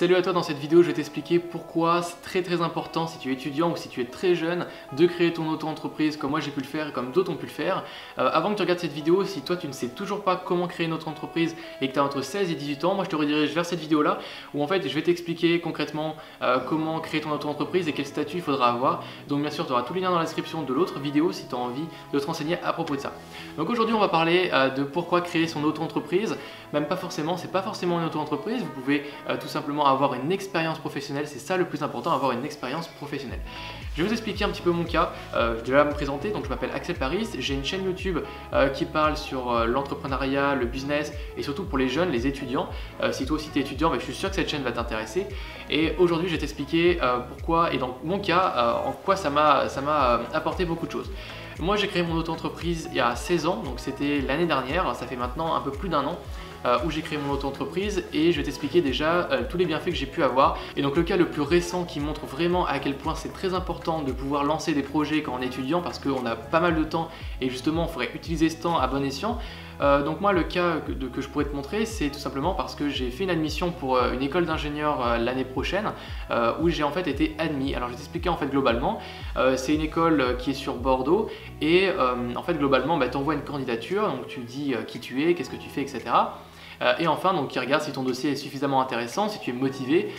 Salut à toi, dans cette vidéo je vais t'expliquer pourquoi c'est très important si tu es étudiant ou si tu es très jeune de créer ton auto-entreprise comme moi j'ai pu le faire et comme d'autres ont pu le faire. Avant que tu regardes cette vidéo, si toi tu ne sais toujours pas comment créer une auto-entreprise et que tu as entre 16 et 18 ans, moi je te redirige vers cette vidéo là où en fait je vais t'expliquer concrètement comment créer ton auto-entreprise et quel statut il faudra avoir. Donc bien sûr tu auras tous les liens dans la description de l'autre vidéo si tu as envie de te renseigner à propos de ça. Donc aujourd'hui on va parler de pourquoi créer son auto-entreprise. Même pas forcément, c'est pas forcément une auto-entreprise, vous pouvez tout simplement avoir une expérience professionnelle, c'est ça le plus important, avoir une expérience professionnelle. Je vais vous expliquer un petit peu mon cas, je vais me présenter, donc je m'appelle Axel Paris, j'ai une chaîne YouTube qui parle sur l'entrepreneuriat, le business et surtout pour les jeunes, les étudiants. Si toi aussi tu es étudiant, je suis sûr que cette chaîne va t'intéresser. Et aujourd'hui je vais t'expliquer pourquoi et dans mon cas, en quoi ça m'a apporté beaucoup de choses. Moi j'ai créé mon auto-entreprise il y a 16 ans, donc c'était l'année dernière, ça fait maintenant un peu plus d'un an. Où j'ai créé mon auto-entreprise et je vais t'expliquer déjà tous les bienfaits que j'ai pu avoir. Et donc le cas le plus récent qui montre vraiment à quel point c'est très important de pouvoir lancer des projets quand on est étudiant parce qu'on a pas mal de temps et justement il faudrait utiliser ce temps à bon escient. Donc moi le cas que je pourrais te montrer, c'est tout simplement parce que j'ai fait une admission pour une école d'ingénieur l'année prochaine où j'ai en fait été admis. Alors je vais t'expliquer en fait globalement, c'est une école qui est sur Bordeaux et en fait globalement tu envoies une candidature, donc tu dis qui tu es, qu'est-ce que tu fais, etc. Et enfin, donc, ils regardent si ton dossier est suffisamment intéressant, si tu es motivé,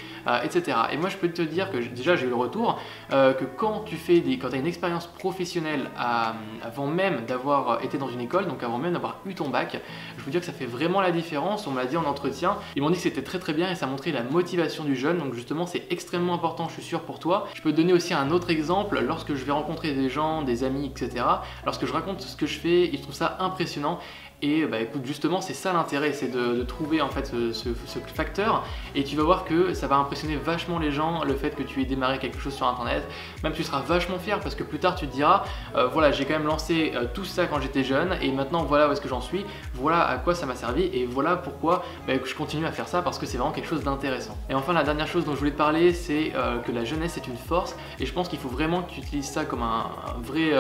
etc. Et moi, je peux te dire que déjà, j'ai eu le retour que quand tu as une expérience professionnelle avant même d'avoir été dans une école, donc avant même d'avoir eu ton bac, je peux dire que ça fait vraiment la différence. On me l'a dit en entretien, ils m'ont dit que c'était très bien et ça montrait la motivation du jeune. Donc justement, c'est extrêmement important, je suis sûr, pour toi. Je peux te donner aussi un autre exemple lorsque je vais rencontrer des gens, des amis, etc. Lorsque je raconte ce que je fais, ils trouvent ça impressionnant. Et écoute, justement c'est ça l'intérêt, c'est de trouver en fait ce facteur et tu vas voir que ça va impressionner vachement les gens, le fait que tu aies démarré quelque chose sur internet. Même tu seras vachement fier parce que plus tard tu te diras voilà, j'ai quand même lancé tout ça quand j'étais jeune et maintenant voilà où est-ce que j'en suis, voilà à quoi ça m'a servi et voilà pourquoi que je continue à faire ça parce que c'est vraiment quelque chose d'intéressant. Et enfin la dernière chose dont je voulais te parler, c'est que la jeunesse est une force et je pense qu'il faut vraiment que tu utilises ça comme un vrai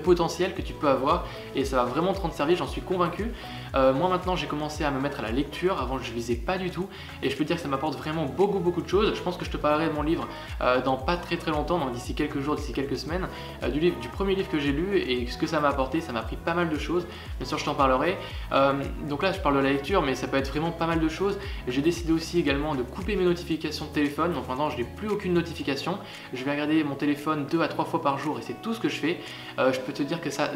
potentiel que tu peux avoir et ça va vraiment te rendre service, j'en suis convaincu. Moi maintenant j'ai commencé à me mettre à la lecture, avant je lisais pas du tout et je peux te dire que ça m'apporte vraiment beaucoup de choses. Je pense que je te parlerai de mon livre dans pas très longtemps, donc d'ici quelques jours, d'ici quelques semaines, du premier livre que j'ai lu et ce que ça m'a apporté, ça m'a appris pas mal de choses, bien sûr je t'en parlerai. Donc là je parle de la lecture mais ça peut être vraiment pas mal de choses. J'ai décidé aussi également de couper mes notifications de téléphone, donc maintenant je n'ai plus aucune notification, je vais regarder mon téléphone 2 à 3 fois par jour et c'est tout ce que je fais. Je peux te dire que ça,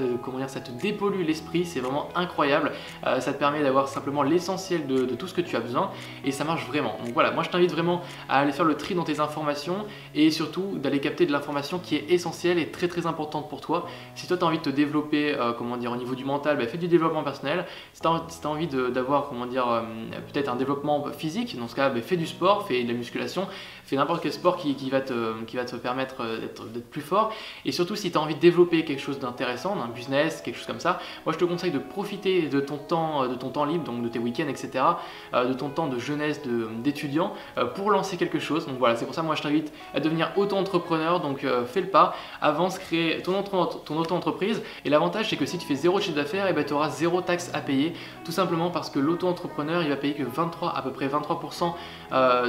ça te dépollue l'esprit, c'est vraiment incroyable. Ça te permet d'avoir simplement l'essentiel de tout ce que tu as besoin et ça marche vraiment. Donc voilà, moi je t'invite vraiment à aller faire le tri dans tes informations et surtout d'aller capter de l'information qui est essentielle et très importante pour toi. Si toi tu as envie de te développer au niveau du mental, fais du développement personnel. Si tu as envie d'avoir peut-être un développement physique, dans ce cas fais du sport, fais de la musculation, fais n'importe quel sport qui va te permettre d'être plus fort. Et surtout si tu as envie de développer quelque chose d'intéressant, d'un business, quelque chose comme ça, moi je te conseille de profiter de ton temps libre, donc de tes week-ends, etc., de ton temps de jeunesse, d'étudiant, pour lancer quelque chose. Donc voilà, c'est pour ça moi je t'invite à devenir auto-entrepreneur, donc fais le pas, avance, crée ton auto-entreprise. Et l'avantage c'est que si tu fais zéro chiffre d'affaires, tu auras zéro taxe à payer, tout simplement parce que l'auto-entrepreneur il va payer que à peu près 23%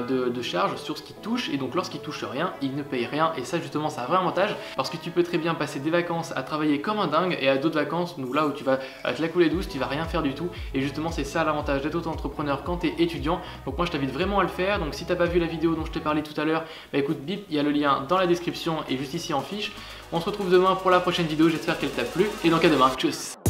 de charges sur ce qu'il touche, et donc lorsqu'il touche rien, il ne paye rien. Et ça justement c'est un vrai avantage parce que tu peux très bien passer des vacances à travailler comme un dingue et à d'autres vacances donc là où tu vas te la couler douce, tu vas rien faire du tout. Et justement c'est ça l'avantage d'être auto-entrepreneur quand tu es étudiant. Donc moi je t'invite vraiment à le faire. Donc si tu n'as pas vu la vidéo dont je t'ai parlé tout à l'heure, écoute, bip, il y a le lien dans la description et juste ici en fiche. On se retrouve demain pour la prochaine vidéo, j'espère qu'elle t'a plu et donc à demain, tchuss.